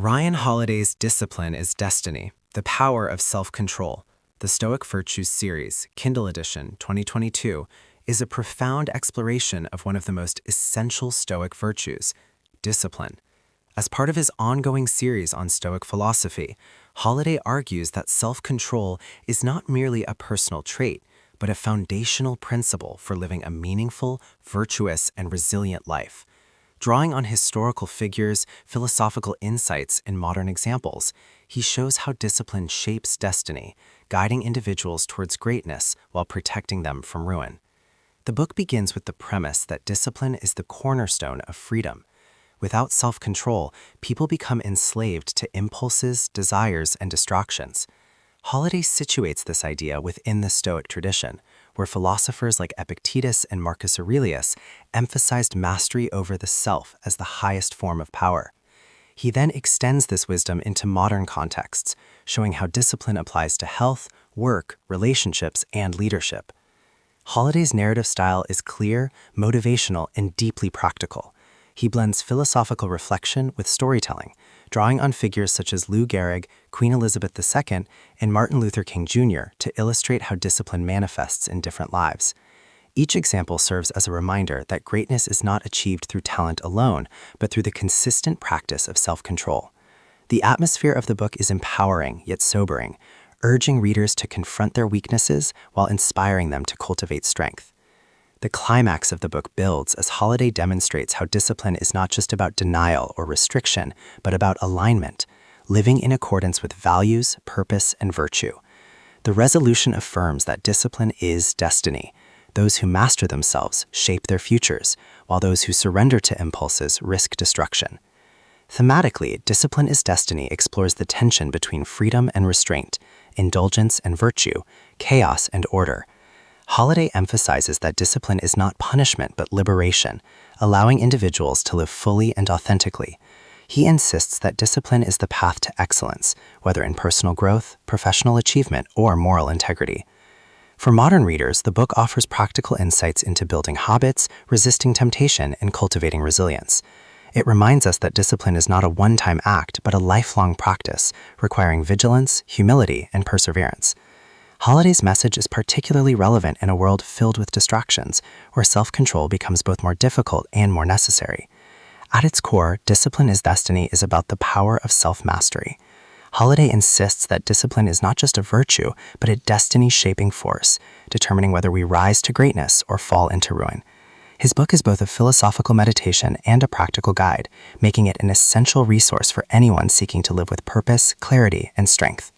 Ryan Holiday's Discipline is Destiny, The Power of Self-Control, the Stoic Virtues Series, Kindle Edition, 2022, is a profound exploration of one of the most essential Stoic virtues, discipline. As part of his ongoing series on Stoic philosophy, Holiday argues that self-control is not merely a personal trait, but a foundational principle for living a meaningful, virtuous, and resilient life. Drawing on historical figures, philosophical insights, and modern examples, he shows how discipline shapes destiny, guiding individuals towards greatness while protecting them from ruin. The book begins with the premise that discipline is the cornerstone of freedom. Without self-control, people become enslaved to impulses, desires, and distractions. Holiday situates this idea within the Stoic tradition, where philosophers like Epictetus and Marcus Aurelius emphasized mastery over the self as the highest form of power. He then extends this wisdom into modern contexts, showing how discipline applies to health, work, relationships, and leadership. Holiday's narrative style is clear, motivational, and deeply practical. He blends philosophical reflection with storytelling, drawing on figures such as Lou Gehrig, Queen Elizabeth II, and Martin Luther King Jr. to illustrate how discipline manifests in different lives. Each example serves as a reminder that greatness is not achieved through talent alone, but through the consistent practice of self-control. The atmosphere of the book is empowering yet sobering, urging readers to confront their weaknesses while inspiring them to cultivate strength. The climax of the book builds as Holiday demonstrates how discipline is not just about denial or restriction, but about alignment, living in accordance with values, purpose, and virtue. The resolution affirms that discipline is destiny. Those who master themselves shape their futures, while those who surrender to impulses risk destruction. Thematically, Discipline is Destiny explores the tension between freedom and restraint, indulgence and virtue, chaos and order. Holiday emphasizes that discipline is not punishment but liberation, allowing individuals to live fully and authentically. He insists that discipline is the path to excellence, whether in personal growth, professional achievement, or moral integrity. For modern readers, the book offers practical insights into building habits, resisting temptation, and cultivating resilience. It reminds us that discipline is not a one-time act but a lifelong practice, requiring vigilance, humility, and perseverance. Holiday's message is particularly relevant in a world filled with distractions, where self-control becomes both more difficult and more necessary. At its core, Discipline is Destiny is about the power of self-mastery. Holiday insists that discipline is not just a virtue, but a destiny-shaping force, determining whether we rise to greatness or fall into ruin. His book is both a philosophical meditation and a practical guide, making it an essential resource for anyone seeking to live with purpose, clarity, and strength.